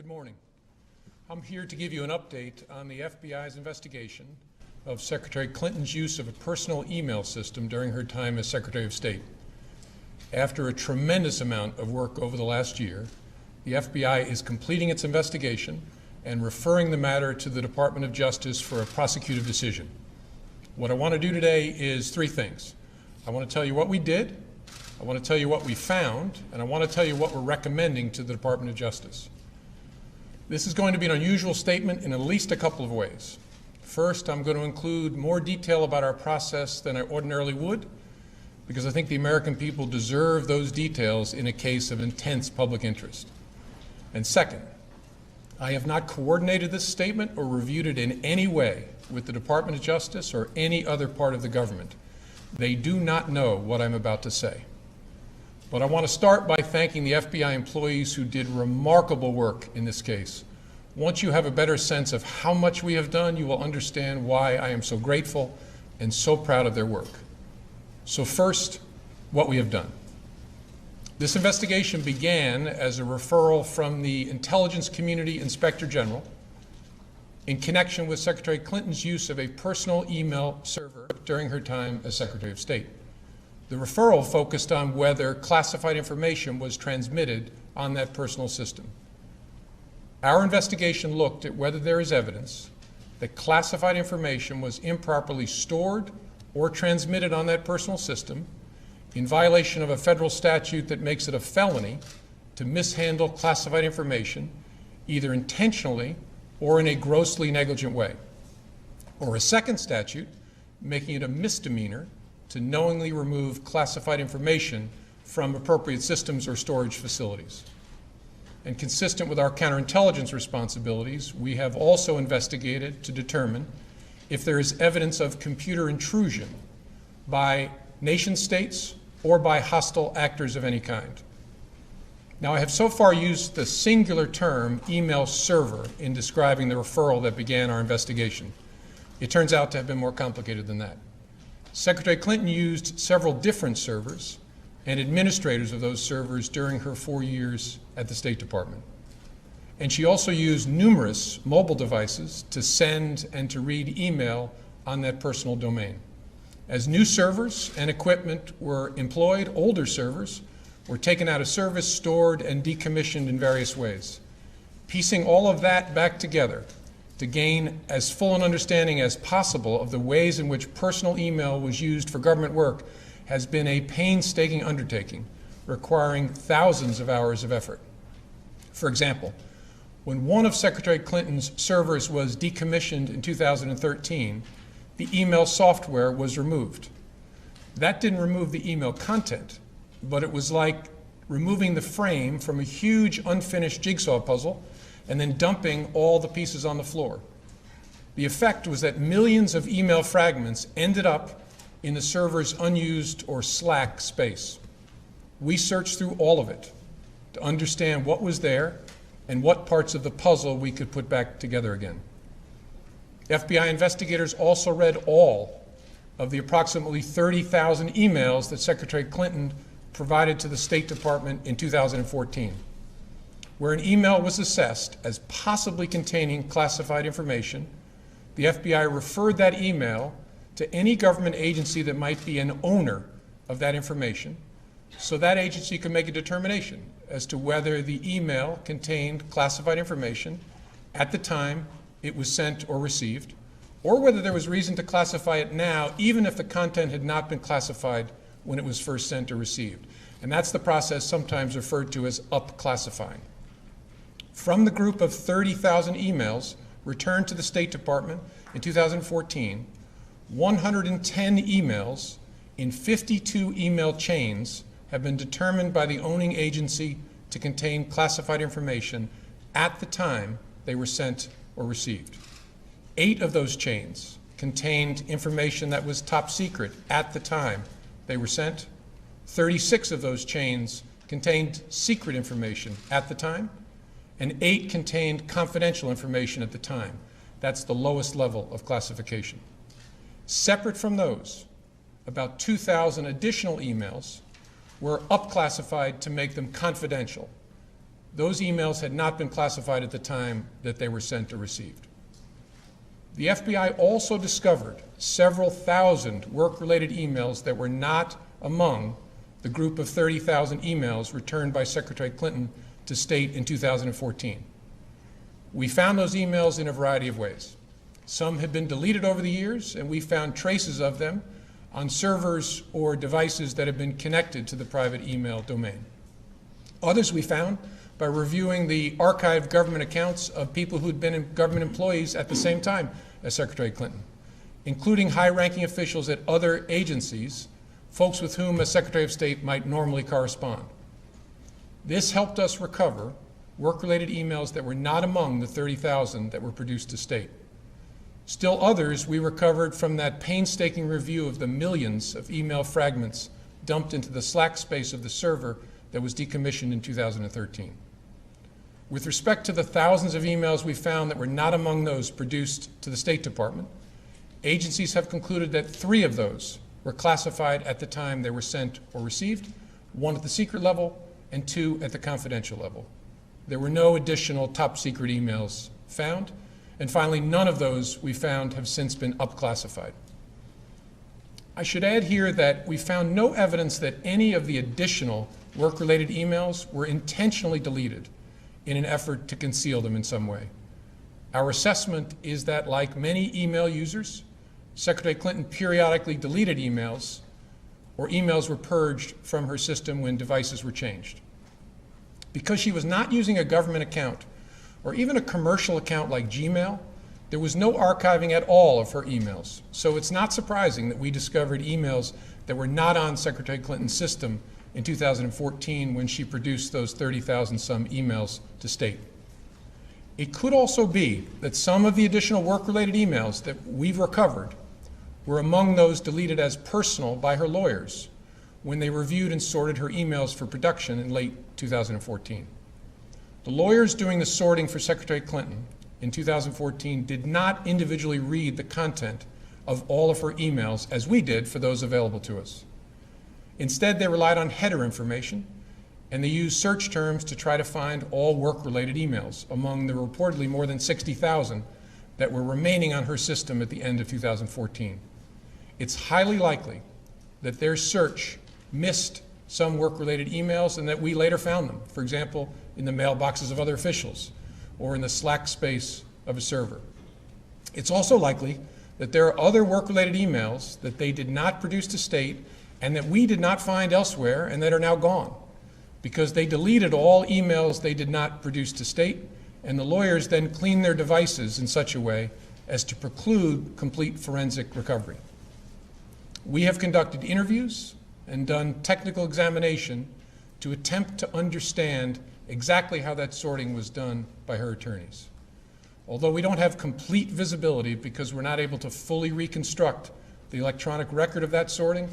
Good morning. I'm here to give you an update on the FBI's investigation of Secretary Clinton's use of a personal email system during her time as Secretary of State. After a tremendous amount of work over the last year, the FBI is completing its investigation and referring the matter to the Department of Justice for a prosecutive decision. What I want to do today is three things. I want to tell you what we did, I want to tell you what we found, and I want to tell you what we're recommending to the Department of Justice. This is going to be an unusual statement in at least a couple of ways. First, I'm going to include more detail about our process than I ordinarily would, because I think the American people deserve those details in a case of intense public interest. And second, I have not coordinated this statement or reviewed it in any way with the Department of Justice or any other part of the government. They do not know what I'm about to say. But I want to start by thanking the FBI employees who did remarkable work in this case. Once you have a better sense of how much we have done, you will understand why I am so grateful and so proud of their work. So first, what we have done. This investigation began as a referral from the Intelligence Community Inspector General in connection with Secretary Clinton's use of a personal email server during her time as Secretary of State. The referral focused on whether classified information was transmitted on that personal system. Our investigation looked at whether there is evidence that classified information was improperly stored or transmitted on that personal system in violation of a federal statute that makes it a felony to mishandle classified information either intentionally or in a grossly negligent way, or a second statute making it a misdemeanor to knowingly remove classified information from appropriate systems or storage facilities. And consistent with our counterintelligence responsibilities, we have also investigated to determine if there is evidence of computer intrusion by nation states or by hostile actors of any kind. Now, I have so far used the singular term email server in describing the referral that began our investigation. It turns out to have been more complicated than that. Secretary Clinton used several different servers and administrators of those servers during her 4 years at the State Department. And she also used numerous mobile devices to send and to read email on that personal domain. As new servers and equipment were employed, older servers were taken out of service, stored, and decommissioned in various ways. Piecing all of that back together to gain as full an understanding as possible of the ways in which personal email was used for government work has been a painstaking undertaking, requiring thousands of hours of effort. For example, when one of Secretary Clinton's servers was decommissioned in 2013, the email software was removed. That didn't remove the email content, but it was like removing the frame from a huge unfinished jigsaw puzzle and then dumping all the pieces on the floor. The effect was that millions of email fragments ended up in the server's unused or slack space. We searched through all of it to understand what was there and what parts of the puzzle we could put back together again. FBI investigators also read all of the approximately 30,000 emails that Secretary Clinton provided to the State Department in 2014. Where an email was assessed as possibly containing classified information, the FBI referred that email to any government agency that might be an owner of that information, so that agency could make a determination as to whether the email contained classified information at the time it was sent or received, or whether there was reason to classify it now, even if the content had not been classified when it was first sent or received. And that's the process sometimes referred to as up-classifying. From the group of 30,000 emails returned to the State Department in 2014, 110 emails in 52 email chains have been determined by the owning agency to contain classified information at the time they were sent or received. 8 of those chains contained information that was top secret at the time they were sent. 36 of those chains contained secret information at the time, and 8 contained confidential information at the time. That's the lowest level of classification. Separate from those, about 2,000 additional emails were up-classified to make them confidential. those emails had not been classified at the time that they were sent or received. The FBI also discovered several thousand work-related emails that were not among the group of 30,000 emails returned by Secretary Clinton to State in 2014. We found those emails in a variety of ways. Some had been deleted over the years, and we found traces of them on servers or devices that have been connected to the private email domain. Others we found by reviewing the archived government accounts of people who'd been government employees at the same time as Secretary Clinton, including high-ranking officials at other agencies, folks with whom a Secretary of State might normally correspond. This helped us recover work-related emails that were not among the 30,000 that were produced to State. Still others we recovered from that painstaking review of the millions of email fragments dumped into the slack space of the server that was decommissioned in 2013. With respect to the thousands of emails we found that were not among those produced to the State Department, agencies have concluded that 3 of those were classified at the time they were sent or received, 1 at the secret level and 2 at the confidential level. There were no additional top secret emails found, and finally, none of those we found have since been upclassified. I should add here that we found no evidence that any of the additional work-related emails were intentionally deleted in an effort to conceal them in some way. Our assessment is that, like many email users, Secretary Clinton periodically deleted emails, or emails were purged from her system when devices were changed. Because she was not using a government account, or even a commercial account like Gmail, there was no archiving at all of her emails. So it's not surprising that we discovered emails that were not on Secretary Clinton's system in 2014 when she produced those 30,000 some emails to State. It could also be that some of the additional work-related emails that we've recovered were among those deleted as personal by her lawyers when they reviewed and sorted her emails for production in late 2014. The lawyers doing the sorting for Secretary Clinton in 2014 did not individually read the content of all of her emails as we did for those available to us. Instead, they relied on header information, and they used search terms to try to find all work-related emails among the reportedly more than 60,000 that were remaining on her system at the end of 2014. It's highly likely that their search missed some work-related emails and that we later found them, for example, in the mailboxes of other officials or in the slack space of a server. It's also likely that there are other work-related emails that they did not produce to State and that we did not find elsewhere and that are now gone because they deleted all emails they did not produce to State, and the lawyers then cleaned their devices in such a way as to preclude complete forensic recovery. We have conducted interviews and done technical examination to attempt to understand exactly how that sorting was done by her attorneys. Although we don't have complete visibility because we're not able to fully reconstruct the electronic record of that sorting,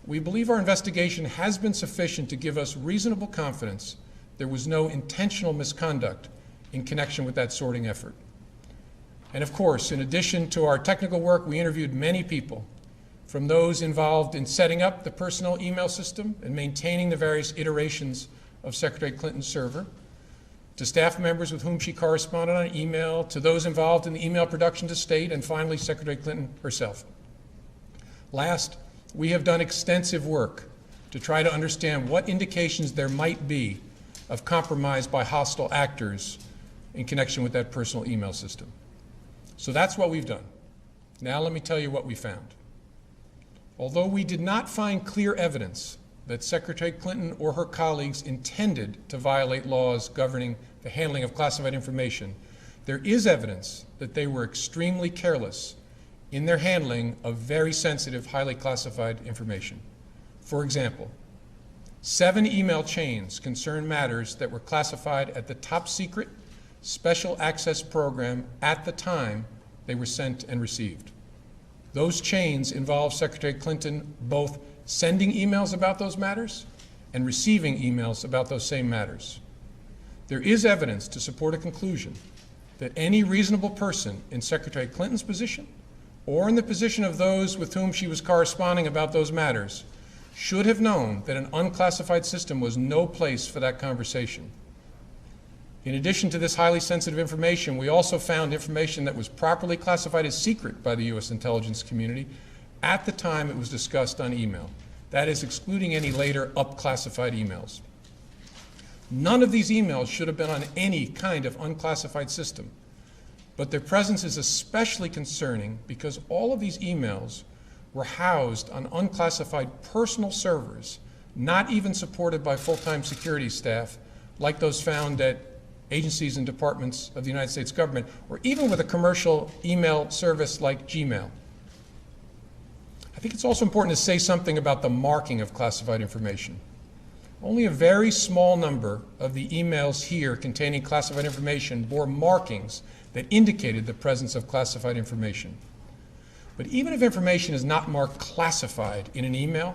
we believe our investigation has been sufficient to give us reasonable confidence there was no intentional misconduct in connection with that sorting effort. And of course, in addition to our technical work, we interviewed many people, from those involved in setting up the personal email system and maintaining the various iterations of Secretary Clinton's server, to staff members with whom she corresponded on email, to those involved in the email production to State, and finally, Secretary Clinton herself. Last, we have done extensive work to try to understand what indications there might be of compromise by hostile actors in connection with that personal email system. So that's what we've done. Now let me tell you what we found. Although we did not find clear evidence that Secretary Clinton or her colleagues intended to violate laws governing the handling of classified information, there is evidence that they were extremely careless in their handling of very sensitive, highly classified information. For example, 7 email chains concern matters that were classified at the top secret special access program at the time they were sent and received. Those chains involve Secretary Clinton both sending emails about those matters and receiving emails about those same matters. There is evidence to support a conclusion that any reasonable person in Secretary Clinton's position or in the position of those with whom she was corresponding about those matters should have known that an unclassified system was no place for that conversation. In addition to this highly sensitive information, we also found information that was properly classified as secret by the U.S. intelligence community at the time it was discussed on email. That is, excluding any later up-classified emails. None of these emails should have been on any kind of unclassified system, but their presence is especially concerning because all of these emails were housed on unclassified personal servers, not even supported by full-time security staff like those found at agencies and departments of the United States government, or even with a commercial email service like Gmail. I think it's also important to say something about the marking of classified information. Only a very small number of the emails here containing classified information bore markings that indicated the presence of classified information. But even if information is not marked classified in an email,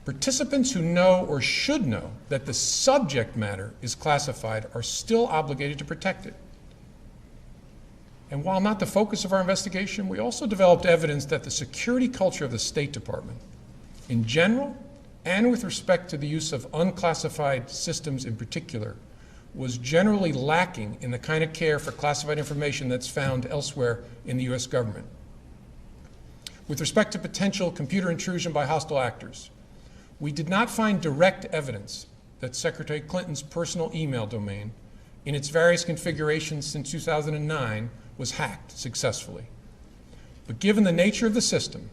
participants who know or should know that the subject matter is classified are still obligated to protect it. And while not the focus of our investigation, we also developed evidence that the security culture of the State Department, in general, and with respect to the use of unclassified systems in particular, was generally lacking in the kind of care for classified information that's found elsewhere in the U.S. government. With respect to potential computer intrusion by hostile actors, we did not find direct evidence that Secretary Clinton's personal email domain, in its various configurations since 2009, was hacked successfully. But given the nature of the system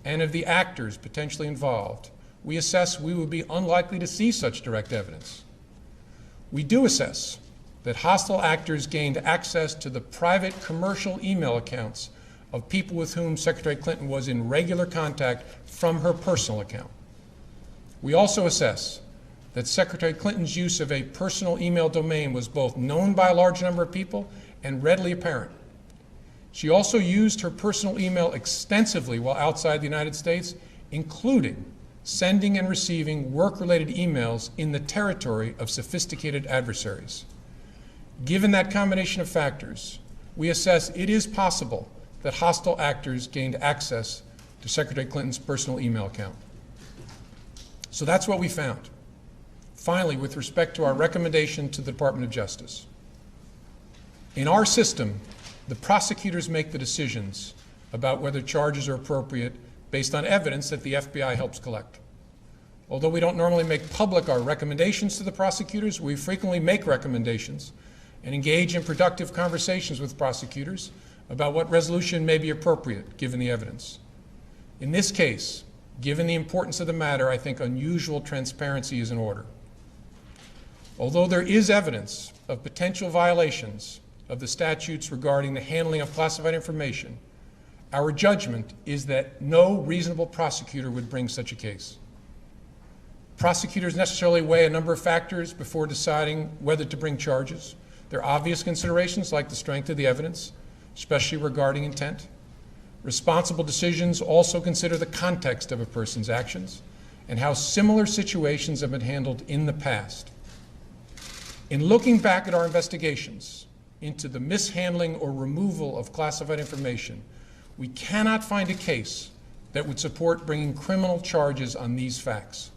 and of the actors potentially involved, we assess we would be unlikely to see such direct evidence. We do assess that hostile actors gained access to the private commercial email accounts of people with whom Secretary Clinton was in regular contact from her personal account. We also assess that Secretary Clinton's use of a personal email domain was both known by a large number of people and readily apparent. She also used her personal email extensively while outside the United States, including sending and receiving work-related emails in the territory of sophisticated adversaries. Given that combination of factors, we assess it is possible that hostile actors gained access to Secretary Clinton's personal email account. So that's what we found. Finally, with respect to our recommendation to the Department of Justice. In our system, the prosecutors make the decisions about whether charges are appropriate based on evidence that the FBI helps collect. Although we don't normally make public our recommendations to the prosecutors, we frequently make recommendations and engage in productive conversations with prosecutors about what resolution may be appropriate given the evidence. In this case, given the importance of the matter, I think unusual transparency is in order. Although there is evidence of potential violations of the statutes regarding the handling of classified information, our judgment is that no reasonable prosecutor would bring such a case. Prosecutors necessarily weigh a number of factors before deciding whether to bring charges. There are obvious considerations like the strength of the evidence, especially regarding intent. Responsible decisions also consider the context of a person's actions and how similar situations have been handled in the past. In looking back at our investigations into the mishandling or removal of classified information, we cannot find a case that would support bringing criminal charges on these facts.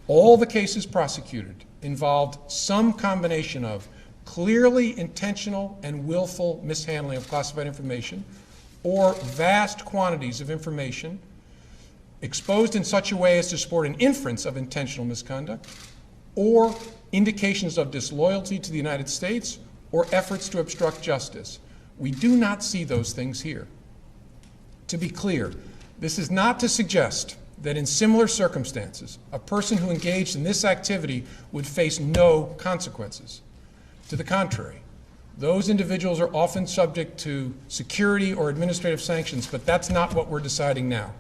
All the cases prosecuted involved some combination of clearly intentional and willful mishandling of classified information, or vast quantities of information exposed in such a way as to support an inference of intentional misconduct, or indications of disloyalty to the United States, or efforts to obstruct justice. We do not see those things here. To be clear, this is not to suggest that in similar circumstances, a person who engaged in this activity would face no consequences. To the contrary, those individuals are often subject to security or administrative sanctions, but that's not what we're deciding now.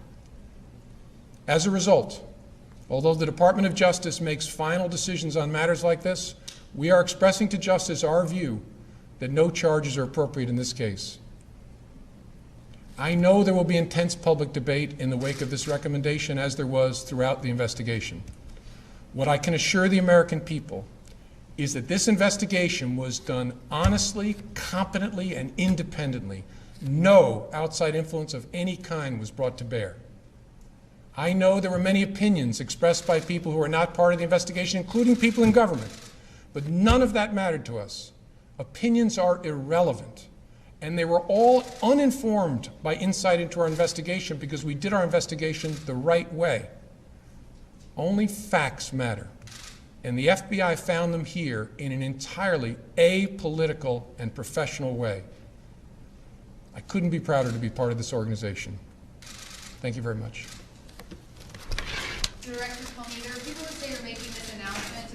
As a result, although the Department of Justice makes final decisions on matters like this, we are expressing to Justice our view that no charges are appropriate in this case. I know there will be intense public debate in the wake of this recommendation, as there was throughout the investigation. What I can assure the American people is that this investigation was done honestly, competently, and independently. No outside influence of any kind was brought to bear. I know there were many opinions expressed by people who are not part of the investigation, including people in government, But none of that mattered to us. Opinions are irrelevant. And they were all uninformed by insight into our investigation because we did our investigation the right way. Only facts matter. And the FBI found them here in an entirely apolitical and professional way. I couldn't be prouder to be part of this organization. Thank you very much. Director Comey, there are people who say you're making this announcement